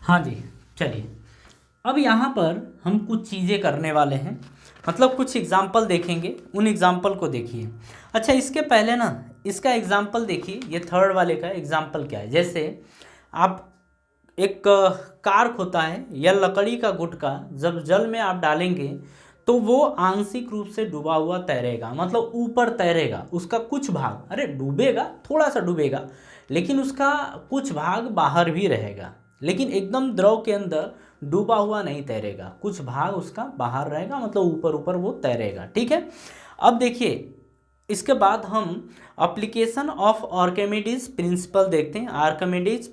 हाँ जी, चलिए। अब यहाँ पर हम कुछ चीज़ें करने वाले हैं, मतलब कुछ एग्जाम्पल देखेंगे। उन एग्जाम्पल को देखिए। अच्छा, इसके पहले ना इसका एग्जाम्पल देखिए, ये थर्ड वाले का एग्जाम्पल क्या है। जैसे आप एक कार्क होता है या लकड़ी का गुटका जब जल में आप डालेंगे तो वो आंशिक रूप से डूबा हुआ तैरेगा, मतलब ऊपर तैरेगा। उसका कुछ भाग, अरे डूबेगा, थोड़ा सा डूबेगा, लेकिन उसका कुछ भाग बाहर भी रहेगा। लेकिन एकदम द्रव के अंदर डूबा हुआ नहीं तैरेगा, कुछ भाग उसका बाहर रहेगा, मतलब ऊपर ऊपर वो तैरेगा। ठीक है। अब देखिए, इसके बाद हम एप्लीकेशन ऑफ आर्किमिडीज प्रिंसिपल देखते हैं। आर्किमिडीज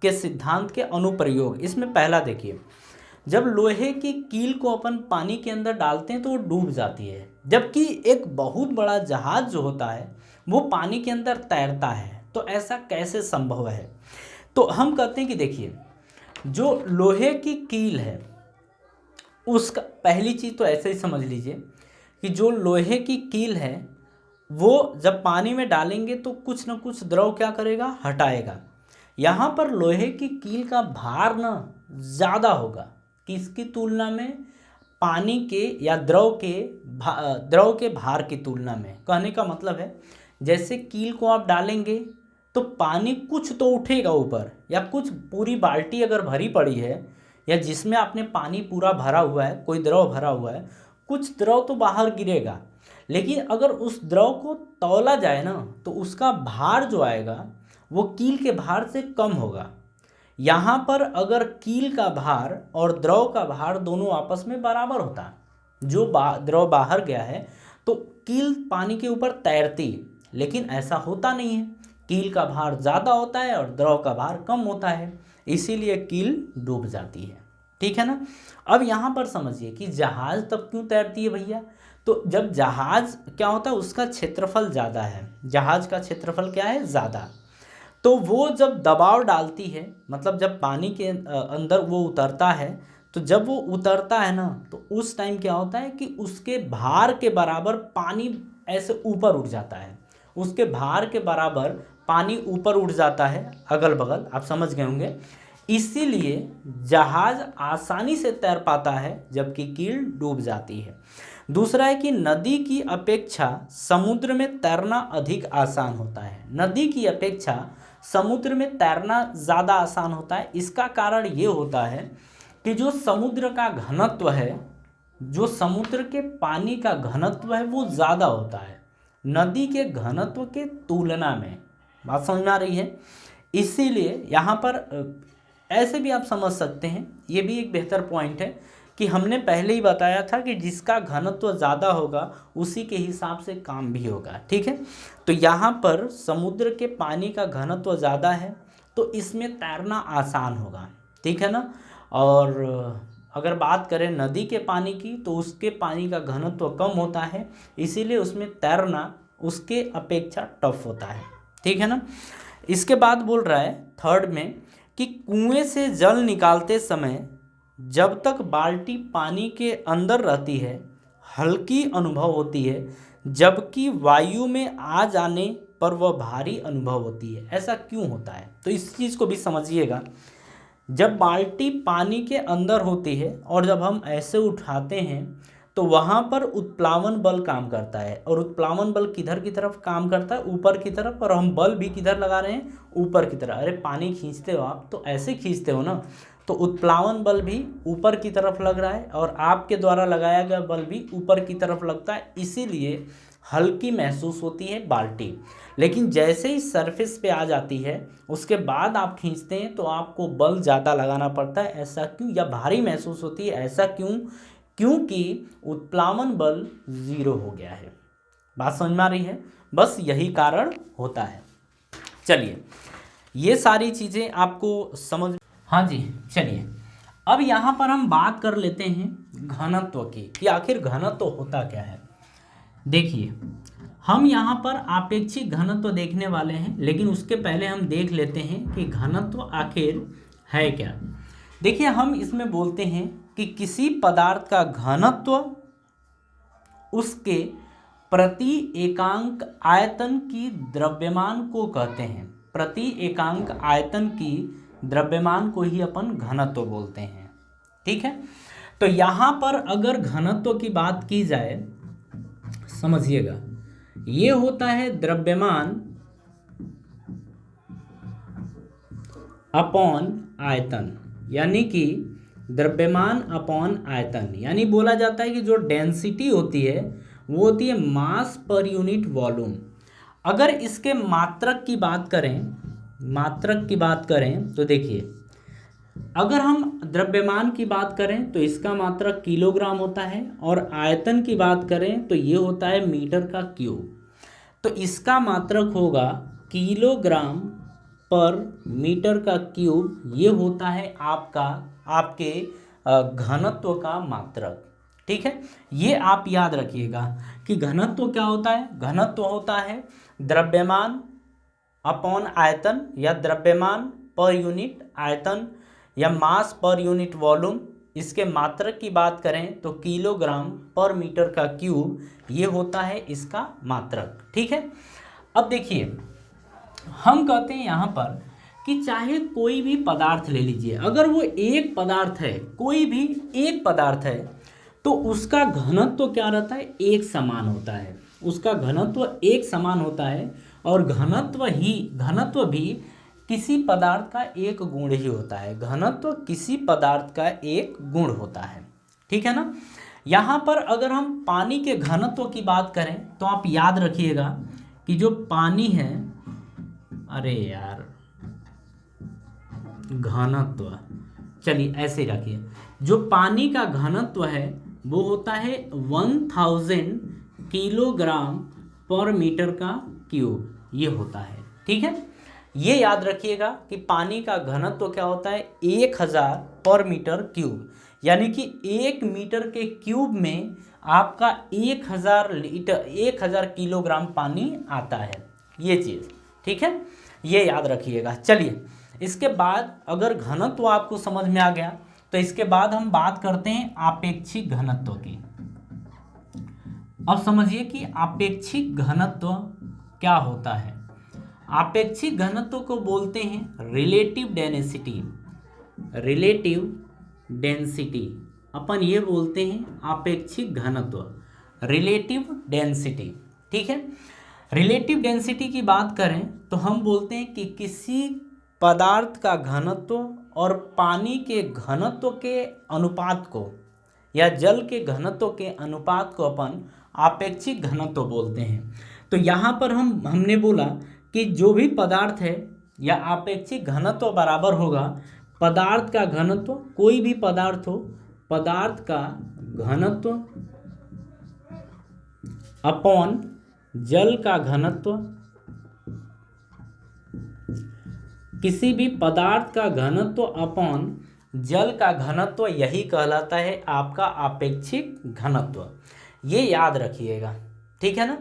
के सिद्धांत के अनुप्रयोग। इसमें पहला देखिए, जब लोहे की कील को अपन पानी के अंदर डालते हैं तो वो डूब जाती है, जबकि एक बहुत बड़ा जहाज जो होता है वो पानी के अंदर तैरता है। तो ऐसा कैसे संभव है? तो हम कहते हैं कि देखिए, जो लोहे की कील है उसका, पहली चीज़ तो ऐसे ही समझ लीजिए कि जो लोहे की कील है वो जब पानी में डालेंगे तो कुछ ना कुछ द्रव क्या करेगा, हटाएगा। यहाँ पर लोहे की कील का भार ना ज़्यादा होगा किसकी तुलना में, पानी के या द्रव के भार की तुलना में। कहने का मतलब है, जैसे कील को आप डालेंगे तो पानी कुछ तो उठेगा ऊपर, या कुछ, पूरी बाल्टी अगर भरी पड़ी है या जिसमें आपने पानी पूरा भरा हुआ है, कोई द्रव भरा हुआ है, कुछ द्रव तो बाहर गिरेगा। लेकिन अगर उस द्रव को तौला जाए ना तो उसका भार जो आएगा वो कील के भार से कम होगा। यहाँ पर अगर कील का भार और द्रव का भार दोनों आपस में बराबर होता, जो द्रव बाहर गया है तो कील पानी के ऊपर तैरती, लेकिन ऐसा होता नहीं है। कील का भार ज़्यादा होता है और द्रव का भार कम होता है, इसीलिए कील डूब जाती है। ठीक है ना। अब यहाँ पर समझिए कि जहाज तब क्यों तैरती है भैया। तो जब जहाज क्या होता है, उसका क्षेत्रफल ज़्यादा है, जहाज का क्षेत्रफल क्या है, ज़्यादा। तो वो जब दबाव डालती है, मतलब जब पानी के अंदर वो उतरता है, तो जब वो उतरता है ना तो उस टाइम क्या होता है कि उसके भार के बराबर पानी ऐसे ऊपर उठ जाता है, उसके भार के बराबर पानी ऊपर उठ जाता है अगल बगल, आप समझ गए होंगे। इसीलिए जहाज आसानी से तैर पाता है जबकि कील डूब जाती है। दूसरा है कि नदी की अपेक्षा समुद्र में तैरना अधिक आसान होता है। नदी की अपेक्षा समुद्र में तैरना ज़्यादा आसान होता है। इसका कारण ये होता है कि जो समुद्र का घनत्व है, जो समुद्र के पानी का घनत्व है वो ज़्यादा होता है नदी के घनत्व के तुलना में। बात समझ में आ रही है। इसीलिए यहाँ पर ऐसे भी आप समझ सकते हैं, ये भी एक बेहतर पॉइंट है कि हमने पहले ही बताया था कि जिसका घनत्व ज़्यादा होगा उसी के हिसाब से काम भी होगा। ठीक है। तो यहाँ पर समुद्र के पानी का घनत्व ज़्यादा है तो इसमें तैरना आसान होगा। ठीक है ना। और अगर बात करें नदी के पानी की तो उसके पानी का घनत्व कम होता है, इसीलिए उसमें तैरना उसके अपेक्षा टफ होता है। ठीक है ना। इसके बाद बोल रहा है थर्ड में कि कुएं से जल निकालते समय जब तक बाल्टी पानी के अंदर रहती है हल्की अनुभव होती है, जबकि वायु में आ जाने पर वह भारी अनुभव होती है। ऐसा क्यों होता है? तो इस चीज़ को भी समझिएगा। जब बाल्टी पानी के अंदर होती है और जब हम ऐसे उठाते हैं तो वहाँ पर उत्प्लावन बल काम करता है, और उत्प्लावन बल किधर की तरफ काम करता है, ऊपर की तरफ। और हम बल भी किधर लगा रहे हैं, ऊपर की तरफ। अरे पानी खींचते हो आप तो ऐसे खींचते हो ना, तो उत्प्लावन बल भी ऊपर की तरफ लग रहा है और आपके द्वारा लगाया गया बल भी ऊपर की तरफ लगता है, इसीलिए हल्की महसूस होती है बाल्टी। लेकिन जैसे ही सरफेस पे आ जाती है उसके बाद आप खींचते हैं तो आपको बल ज़्यादा लगाना पड़ता है। ऐसा क्यों? या भारी महसूस होती है, ऐसा क्यों? क्योंकि उत्प्लावन बल 0 हो गया है। बात समझ में आ रही है। बस यही कारण होता है। चलिए, ये सारी चीज़ें आपको समझ, हाँ जी। चलिए, अब यहाँ पर हम बात कर लेते हैं घनत्व की कि आखिर घनत्व होता क्या है। देखिए, हम यहाँ पर आपेक्षिक घनत्व देखने वाले हैं, लेकिन उसके पहले हम देख लेते हैं कि घनत्व आखिर है क्या। देखिए, हम इसमें बोलते हैं कि किसी पदार्थ का घनत्व उसके प्रति एकांक आयतन की द्रव्यमान को कहते हैं। प्रति एकांक आयतन की द्रव्यमान को ही अपन घनत्व बोलते हैं। ठीक है, तो यहाँ पर अगर घनत्व की बात की जाए, समझिएगा, ये होता है द्रव्यमान अपॉन आयतन, यानी कि द्रव्यमान अपॉन आयतन, यानी बोला जाता है कि जो डेंसिटी होती है वो होती है मास पर यूनिट वॉल्यूम। अगर इसके मात्रक की बात करें तो देखिए, अगर हम द्रव्यमान की बात करें तो इसका मात्रक किलोग्राम होता है, और आयतन की बात करें तो ये होता है मीटर का क्यूब। तो इसका मात्रक होगा किलोग्राम पर मीटर का क्यूब, ये होता है आपके घनत्व का मात्रक। ठीक है, ये आप याद रखिएगा कि घनत्व क्या होता है। घनत्व होता है द्रव्यमान अपॉन आयतन, या द्रव्यमान पर यूनिट आयतन, या मास पर यूनिट वॉल्यूम। इसके मात्रक की बात करें तो किलोग्राम पर मीटर का क्यूब, ये होता है इसका मात्रक। ठीक है, अब देखिए, हम कहते हैं यहाँ पर कि चाहे कोई भी पदार्थ ले लीजिए, अगर वो एक पदार्थ है, कोई भी एक पदार्थ है, तो उसका घनत्व क्या रहता है, एक समान होता है। उसका घनत्व एक समान होता है, और घनत्व भी किसी पदार्थ का एक गुण ही होता है। घनत्व किसी पदार्थ का एक गुण होता है। ठीक है ना। यहाँ पर अगर हम पानी के घनत्व की बात करें तो आप याद रखिएगा कि जो पानी है, अरे यार, घनत्व, चलिए ऐसे ही रखिए, जो पानी का घनत्व है वो होता है 1000 किलोग्राम पर मीटर का क्यूब, ये होता है। ठीक है, ये याद रखिएगा कि पानी का घनत्व क्या होता है, 1000 पर मीटर क्यूब, यानी कि 1 मीटर के क्यूब में आपका 1000 किलोग्राम पानी आता है, ये चीज़। ठीक है, ये याद रखिएगा। चलिए, इसके बाद अगर घनत्व आपको समझ में आ गया तो इसके बाद हम बात करते हैं आपेक्षिक घनत्व की। अब समझिए कि आपेक्षिक घनत्व क्या होता है। आपेक्षिक घनत्व को बोलते हैं रिलेटिव डेंसिटी। रिलेटिव डेंसिटी अपन ये बोलते हैं आपेक्षिक घनत्व, रिलेटिव डेंसिटी। ठीक है, रिलेटिव डेंसिटी की बात करें तो हम बोलते हैं कि किसी पदार्थ का घनत्व और पानी के घनत्व के अनुपात को, या जल के घनत्व के अनुपात को अपन आपेक्षिक घनत्व बोलते हैं। तो यहाँ पर हमने बोला कि जो भी पदार्थ है या आपेक्षिक घनत्व बराबर होगा पदार्थ का घनत्व, कोई भी पदार्थ हो, पदार्थ का घनत्व अपॉन जल का घनत्व। किसी भी पदार्थ का घनत्व अपॉन जल का घनत्व, यही कहलाता है आपका आपेक्षिक घनत्व। ये याद रखिएगा। ठीक है ना।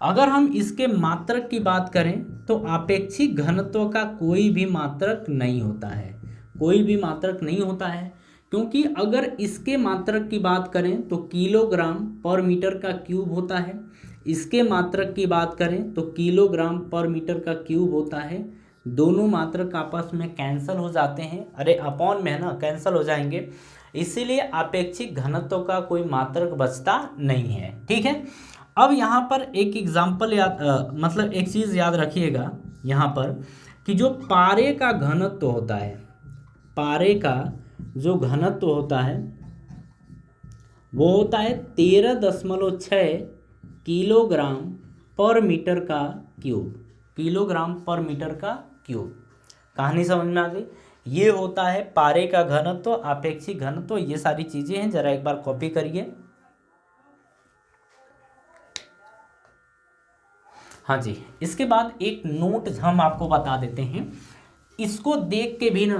अगर हम इसके मात्रक की बात करें तो आपेक्षिक घनत्व का कोई भी मात्रक नहीं होता है, कोई भी मात्रक नहीं होता है, क्योंकि अगर इसके मात्रक की बात करें तो किलोग्राम पर मीटर का क्यूब होता है, इसके मात्रक की बात करें तो किलोग्राम पर मीटर का क्यूब होता है। दोनों मात्रक आपस में कैंसिल हो जाते हैं, अरे अपॉन में है ना, कैंसिल हो जाएंगे, इसीलिए आपेक्षिक घनत्व का कोई मात्रक बचता नहीं है। ठीक है, अब यहाँ पर एक एग्जाम्पल मतलब एक चीज़ याद रखिएगा यहाँ पर कि जो पारे का घनत्व होता है, पारे का जो घनत्व होता है वो होता है 13.6 किलोग्राम पर मीटर का क्यूब। किलोग्राम पर मीटर का क्यूब, कहानी समझ में आ गई। ये होता है पारे का घनत्व, आपेक्षिक घनत्व, ये सारी चीज़ें हैं, जरा एक बार कॉपी करिए। हाँ जी, इसके बाद एक नोट हम आपको बता देते हैं, इसको देख के भी ना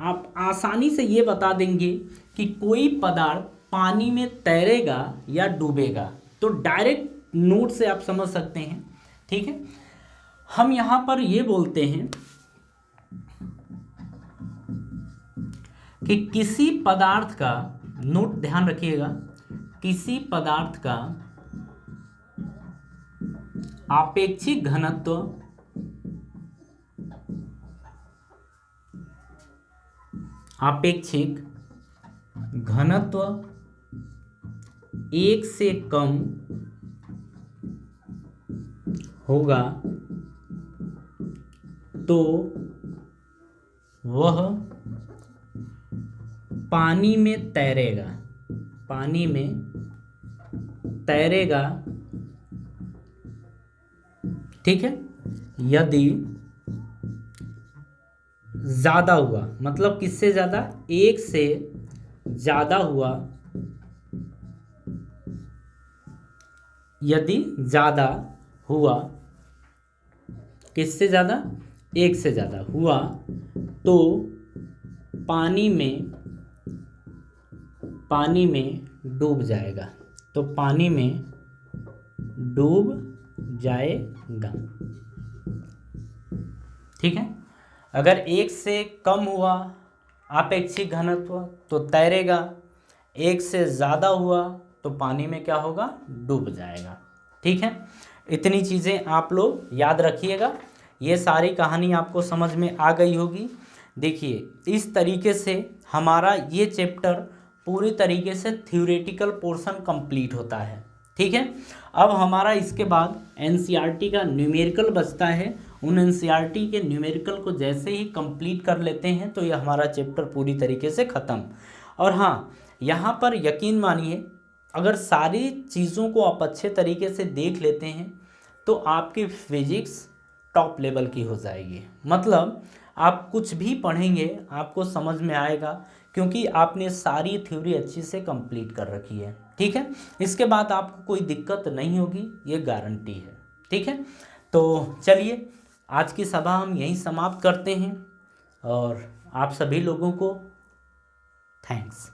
आप आसानी से ये बता देंगे कि कोई पदार्थ पानी में तैरेगा या डूबेगा, तो डायरेक्ट नोट से आप समझ सकते हैं। ठीक है, हम यहाँ पर ये बोलते हैं कि किसी पदार्थ का, नोट ध्यान रखिएगा, किसी पदार्थ का आपेक्षिक घनत्व आपेक्षिक घनत्व 1 से कम होगा तो वह पानी में तैरेगा, पानी में तैरेगा, ठीक है। यदि ज़्यादा हुआ, मतलब किससे ज़्यादा, 1 से ज़्यादा हुआ, यदि ज़्यादा हुआ, किससे ज़्यादा, 1 से ज़्यादा हुआ तो पानी में डूब जाएगा, तो पानी में डूब जाएगा, ठीक है। अगर 1 से कम हुआ आपेक्षिक घनत्व तो तैरेगा, 1 से ज़्यादा हुआ तो पानी में क्या होगा, डूब जाएगा, ठीक है। इतनी चीज़ें आप लोग याद रखिएगा। ये सारी कहानी आपको समझ में आ गई होगी। देखिए, इस तरीके से हमारा ये चैप्टर पूरी तरीके से थ्योरेटिकल पोर्शन कंप्लीट होता है, ठीक है। अब हमारा इसके बाद एनसीईआरटी का न्यूमेरिकल बचता है। उन एनसीईआरटी के न्यूमेरिकल को जैसे ही कंप्लीट कर लेते हैं तो ये हमारा चैप्टर पूरी तरीके से ख़त्म। और हाँ, यहाँ पर यकीन मानिए, अगर सारी चीज़ों को आप अच्छे तरीके से देख लेते हैं तो आपकी फिजिक्स टॉप लेवल की हो जाएगी। मतलब आप कुछ भी पढ़ेंगे आपको समझ में आएगा, क्योंकि आपने सारी थ्योरी अच्छी से कंप्लीट कर रखी है, ठीक है। इसके बाद आपको कोई दिक्कत नहीं होगी, ये गारंटी है, ठीक है। तो चलिए, आज की सभा हम यहीं समाप्त करते हैं और आप सभी लोगों को थैंक्स।